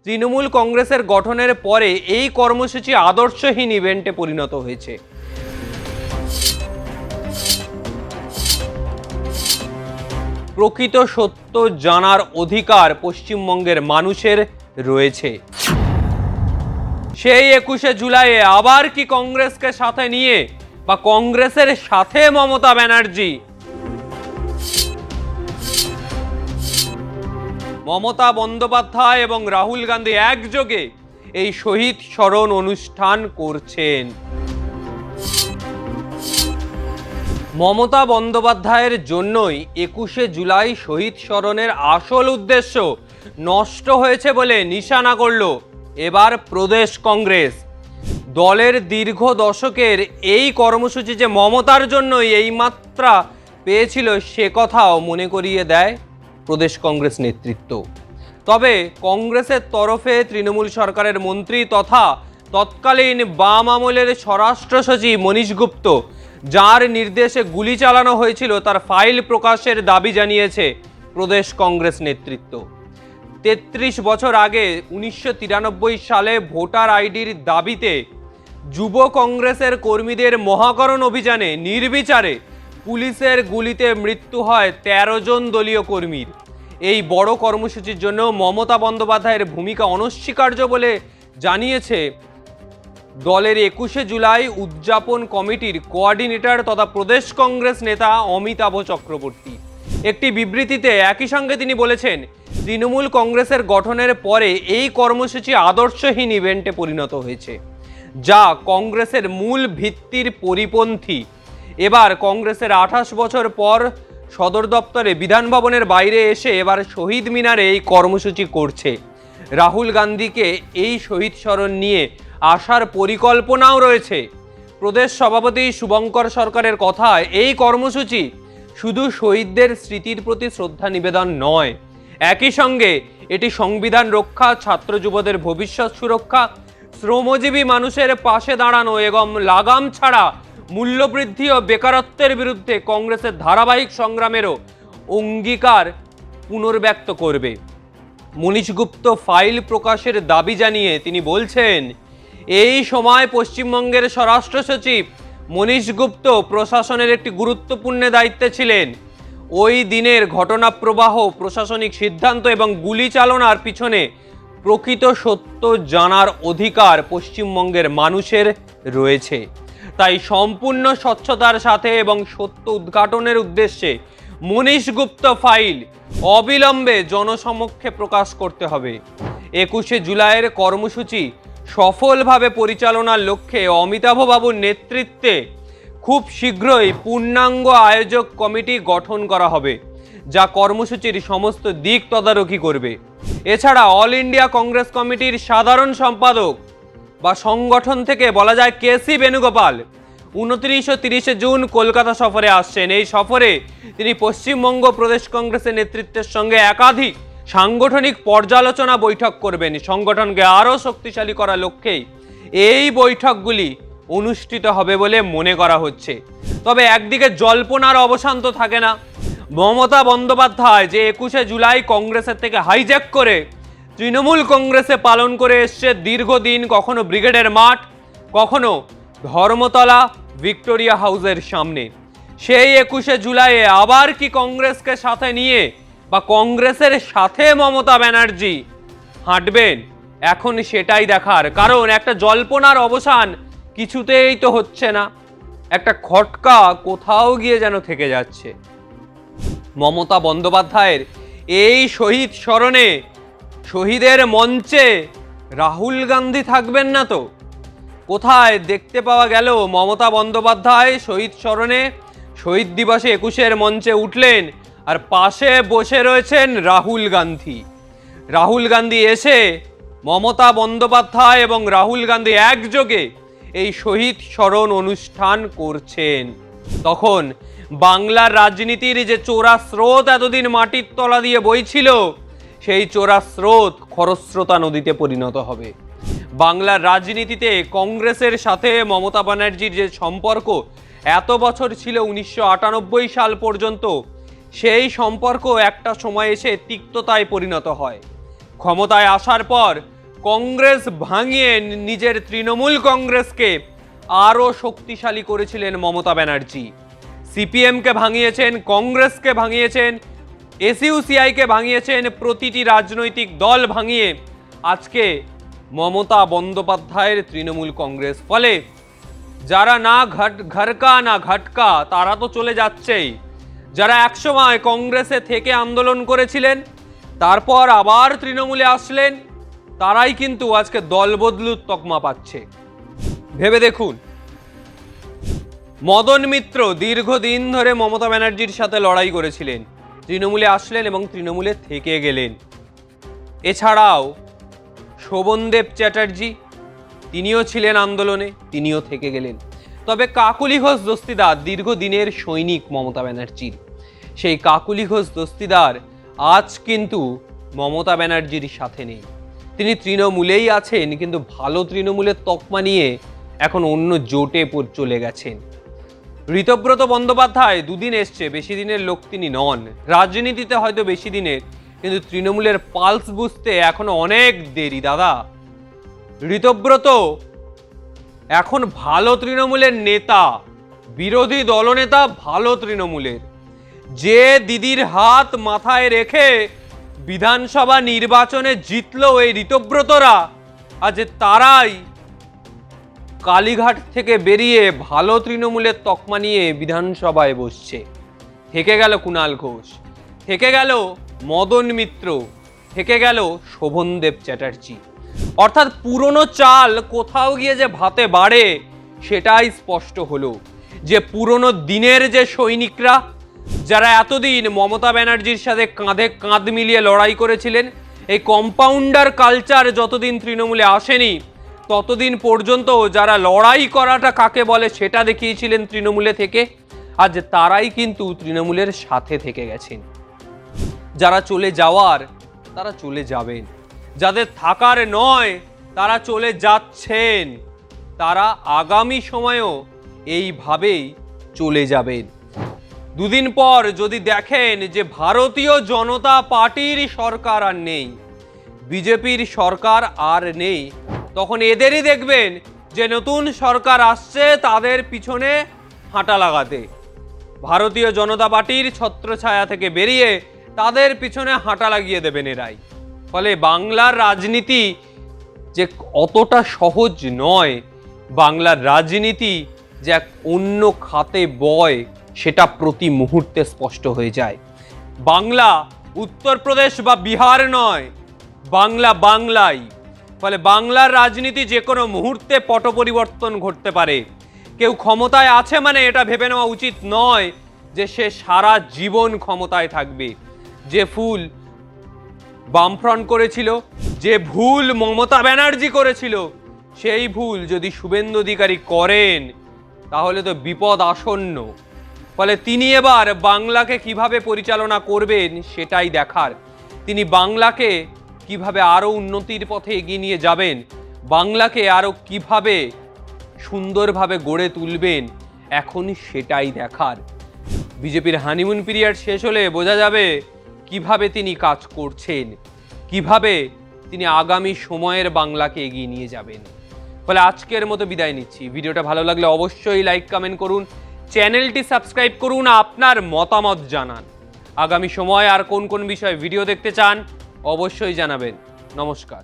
তৃণমূল কংগ্রেসের গঠনের পরে এই কর্মসূচি আদর্শহীন ইভেন্টে পরিণত হয়েছে। প্রকৃত সত্য জানার অধিকার পশ্চিমবঙ্গের মানুষের রয়েছে। সেই 21শে জুলাইয়ে আবার কি কংগ্রেসকে সাথে নিয়ে বা কংগ্রেসের সাথে মমতা ব্যানার্জি? মমতা বন্দ্যোপাধ্যায় এবং রাহুল গান্ধী একযোগে এই শহীদ স্মরণ অনুষ্ঠান করছেন। মমতা বন্দ্যোপাধ্যায়ের জন্যই 21শে জুলাই শহীদ স্মরণের আসল উদ্দেশ্য নষ্ট হয়েছে বলে নিশানা করল এবার প্রদেশ কংগ্রেস। দলের দীর্ঘ দশকের এই কর্মসূচি যে মমতার জন্যই এই মাত্রা পেয়েছিল সে কথাও মনে করিয়ে দেয় প্রদেশ কংগ্রেস নেতৃত্ব। তবে কংগ্রেসের তরফে তৃণমূল সরকারের মন্ত্রী তথা তৎকালীন বাম আমলের স্বরাষ্ট্র সচিব মনীশ গুপ্ত, যার নির্দেশে গুলি চালানো হয়েছিল, তার ফাইল প্রকাশের দাবি জানিয়েছে প্রদেশ কংগ্রেস নেতৃত্ব। 33 বছর আগে 1993 সালে ভোটার আইডির দাবিতে যুব কংগ্রেসের কর্মীদের মহাকরণ অভিযানে নির্বিচারে পুলিশের গুলিতে মৃত্যু হয় 13 জন দলীয় কর্মীর। এই বড় কর্মসূচির জন্য মমতা বন্দ্যোপাধ্যায়ের ভূমিকা অনস্বীকার্য বলে জানিয়েছে দলের 21শে জুলাই উদযাপন কমিটির কোঅর্ডিনেটর তথা প্রদেশ কংগ্রেস নেতা অমিতাভ চক্রবর্তী। একটি বিবৃতিতে একই সঙ্গে তিনি বলেছেন, তৃণমূল কংগ্রেসের গঠনের পরে এই কর্মসূচি আদর্শহীন ইভেন্টে পরিণত হয়েছে, যা কংগ্রেসের মূল ভিত্তির পরিপন্থী। এবার কংগ্রেসের 28 বছর পর সদর দপ্তরে বিধান ভবনের বাইরে এসে এবার শহীদ মিনারে এই কর্মসূচি করছে। রাহুল গান্ধীকে এই শহীদ স্মরণ নিয়ে আসার পরিকল্পনাও রয়েছে। প্রদেশ সভাপতি শুভঙ্কর সরকারের কথায় এই কর্মসূচি শুধু শহীদদের স্মৃতির প্রতি শ্রদ্ধা নিবেদন নয়, একই সঙ্গে এটি সংবিধান রক্ষা, ছাত্র যুবদের ভবিষ্যৎ সুরক্ষা, শ্রমজীবী মানুষের পাশে দাঁড়ানো এবং লাগাম ছাড়া মূল্যবৃদ্ধি ও বেকারত্বের বিরুদ্ধে কংগ্রেসের ধারাবাহিক সংগ্রামেরও অঙ্গীকার পুনর্ব্যক্ত করবে। মনীশ গুপ্ত ফাইল প্রকাশের দাবি জানিয়ে তিনি বলছেন, এই সময় পশ্চিমবঙ্গের স্বরাষ্ট্র সচিব মনীশ গুপ্ত প্রশাসনের একটি গুরুত্বপূর্ণ দায়িত্বে ছিলেন। ওই দিনের ঘটনা প্রবাহ, প্রশাসনিক সিদ্ধান্ত এবং গুলি চালনার পিছনে প্রকৃত সত্য জানার অধিকার পশ্চিমবঙ্গের মানুষের রয়েছে। তাই সম্পূর্ণ স্বচ্ছতার সাথে এবং সত্য উদ্ঘাটনের উদ্দেশ্যে মনীশ গুপ্ত ফাইল অবিলম্বে জনসমক্ষে প্রকাশ করতে হবে। 21শে জুলাইয়ের কর্মসূচি সফলভাবে পরিচালনার লক্ষ্যে অমিতাভ বাবুর নেতৃত্বে খুব শীঘ্রই পূর্ণাঙ্গ আয়োজক কমিটি গঠন করা হবে, যা কর্মসূচির সমস্ত দিক তদারকি করবে। এছাড়া অল ইন্ডিয়া কংগ্রেস কমিটির সাধারণ সম্পাদক বা সংগঠন থেকে বলা যায় কেসি বেণুগোপাল 29 ও 30শে জুন কলকাতা সফরে আসছেন। এই সফরে তিনি পশ্চিমবঙ্গ প্রদেশ কংগ্রেসের নেতৃত্বের সঙ্গে একাধিক সাংগঠনিক পর্যালোচনা বৈঠক করবেন। সংগঠনকে আরও শক্তিশালী করার লক্ষ্যেই এই বৈঠকগুলি অনুষ্ঠিত হবে বলে মনে করা হচ্ছে। তবে একদিকে জল্পনার অবসান তো থাকে না। মমতা বন্দ্যোপাধ্যায় যে 21শে জুলাই কংগ্রেসের থেকে হাইজ্যাক করে তৃণমূল কংগ্রেসে পালন করে এসছে দীর্ঘদিন, কখনো ব্রিগেডের মাঠ, কখনো ধর্মতলা ভিক্টোরিয়া হাউসের সামনে, সেই 21শে জুলাইয়ে আবার কি কংগ্রেসকে সাথে নিয়ে বা কংগ্রেসের সাথে মমতা ব্যানার্জি হাঁটবেন? এখন সেটাই দেখার, কারণ একটা জল্পনার অবসান কিছুতেই তো হচ্ছে না। একটা খটকা কোথাও গিয়ে যেন থেকে যাচ্ছে। মমতা বন্দ্যোপাধ্যায়ের এই শহীদ স্মরণে শহীদের মঞ্চে রাহুল গান্ধী থাকবেন না তো? কোথায় দেখতে পাওয়া গেল মমতা বন্দ্যোপাধ্যায় শহীদ স্মরণে শহীদ দিবসে 21শের মঞ্চে উঠলেন আর পাশে বসে রয়েছেন রাহুল গান্ধী। রাহুল গান্ধী এসে মমতা বন্দ্যোপাধ্যায় এবং রাহুল গান্ধী একযোগে এই শহীদ স্মরণ অনুষ্ঠান করছেন। তখন বাংলার রাজনীতির যে চোরা স্রোত এতদিন মাটির তলা দিয়ে বইছিল, সেই চোরা স্রোত খরস্রোতা নদীতে পরিণত হবে। বাংলার রাজনীতিতে কংগ্রেসের সাথে মমতা ব্যানার্জির যে সম্পর্ক এত বছর ছিল 1998 সাল পর্যন্ত, সেই সম্পর্ক একটা সময় এসে তিক্ততায় পরিণত হয়। ক্ষমতায় আসার পর কংগ্রেস ভাঙিয়ে নিজের তৃণমূল কংগ্রেসকে আরও শক্তিশালী করেছিলেন মমতা ব্যানার্জি। সিপিএমকে ভাঙিয়েছেন, কংগ্রেসকে ভাঙিয়েছেন, এসইউসিআইকে ভাঙিয়েছেন, প্রতিটি রাজনৈতিক দল ভাঙিয়ে আজকে মমতা বন্দ্যোপাধ্যায়ের তৃণমূল কংগ্রেস। ফলে যারা না ঘরকা না ঘটকা তারা তো চলে যাচ্ছেই। যারা একসময় কংগ্রেসে থেকে আন্দোলন করেছিলেন তারপর আবার তৃণমূলে আসলেন, তারাই কিন্তু আজকে দলবদলুর তকমা পাচ্ছে। ভেবে দেখুন, মদন মিত্র দীর্ঘদিন ধরে মমতা ব্যানার্জির সাথে লড়াই করেছিলেন, তৃণমূলে আসলেন এবং তৃণমূলে থেকে গেলেন। এছাড়াও শোভনদেব চ্যাটার্জি, তিনিও ছিলেন আন্দোলনে, তিনিও থেকে গেলেন। তবে কাকুলি ঘোষ দস্তিদার দীর্ঘদিনের সৈনিক মমতা ব্যানার্জির, সেই কাকুলি ঘোষ দস্তিদার আজ কিন্তু মমতা ব্যানার্জির সাথে নেই। তিনি তৃণমূলেই আছেন, কিন্তু ভালো তৃণমূলের তকমা নিয়ে এখন অন্য জোটে চলে গেছেন। ঋতব্রত বন্দ্যোপাধ্যায় দুদিন এসছে, বেশি দিনের লোক তিনি নন। রাজনীতিতে হয়তো বেশি দিনের, কিন্তু তৃণমূলের পালস বুঝতে এখনো অনেক দেরি দাদা। ঋতব্রত এখন ভালো তৃণমূলের নেতা, বিরোধী দলনেতা ভালো তৃণমূলের। যে দিদির হাত মাথায় রেখে বিধানসভা নির্বাচনে জিতলো এই ঋতব্রতরা, আজ তারাই কালীঘাট থেকে বেরিয়ে ভালো তৃণমূলের তকমা নিয়ে বিধানসভায় বসছে। থেকে গেল কুণাল ঘোষ, থেকে গেল মদন মিত্র, থেকে গেল শোভনদেব চ্যাটার্জি। অর্থাৎ পুরনো চাল কোথাও গিয়ে যে ভাতে বাড়ে সেটাই স্পষ্ট হলো। যে পুরনো দিনের যে সৈনিকরা, যারা এতদিন মমতা ব্যানার্জির সাথে কাঁধে কাঁধ মিলিয়ে লড়াই করেছিলেন, এই কম্পাউন্ডার কালচার যতদিন তৃণমূলে আসেনি ততদিন পর্যন্ত যারা লড়াই করাটা কাকে বলে সেটা দেখিয়েছিলেন তৃণমূলে থেকে, আজ তারাই কিন্তু তৃণমূলের সাথে থেকে গেছেন। যারা চলে যাওয়ার তারা চলে যাবেন, যাদের থাকার নয় তারা চলে যাচ্ছেন, তারা আগামী সময়েও এইভাবেই চলে যাবেন। দুদিন পর যদি দেখেন যে ভারতীয় জনতা পার্টির সরকার আর নেই, বিজেপির সরকার আর নেই, তখন এদেরই দেখবেন যে নতুন সরকার আসছে তাদের পিছনে হাঁটা লাগাতে। ভারতীয় জনতা পার্টির ছত্রছায়া থেকে বেরিয়ে তাদের পিছনে হাঁটা লাগিয়ে দেবেন এরাই। ফলে বাংলার রাজনীতি যে অতটা সহজ নয়, বাংলার রাজনীতি যে এক অন্য খাতে বয় সেটা প্রতি মুহূর্তে স্পষ্ট হয়ে যায়। বাংলা উত্তরপ্রদেশ বা বিহার নয়, বাংলা বাংলাই। ফলে বাংলার রাজনীতি যে কোনো মুহূর্তে পট পরিবর্তন ঘটতে পারে। কেউ ক্ষমতায় আছে মানে এটা ভেবে নেওয়া উচিত নয় যে সে সারা জীবন ক্ষমতায় থাকবে। যে ফুল বামফ্রন্ট করেছিল, যে ভুল মমতা ব্যানার্জি করেছিল, সেই ভুল যদি শুভেন্দু অধিকারী করেন তাহলে তো বিপদ আসন্ন। ফলে তিনি এবার বাংলাকে কিভাবে পরিচালনা করবেন সেটাই দেখার। তিনি বাংলাকে কিভাবে আরো উন্নতির পথে এগিয়ে নিয়ে যাবেন, বাংলাকে আরো কিভাবে সুন্দরভাবে গড়ে তুলবেন, এখনই সেটাই দেখার। বিজেপির হানিমুন পিরিয়ড শেষ হলে বোঝা যাবে কিভাবে তিনি কাজ করছেন, কিভাবে তিনি আগামী সময়ের বাংলাকে এগিয়ে নিয়ে যাবেন। ফলে আজকের মতো বিদায় নিচ্ছি। ভিডিওটা ভালো লাগলে অবশ্যই লাইক কমেন্ট করুন, চ্যানেলটি সাবস্ক্রাইব করুন, আপনার মতামত জানান। আগামী সময় আর কোন কোন বিষয়ে ভিডিও দেখতে চান অবশ্যই জানাবেন। নমস্কার।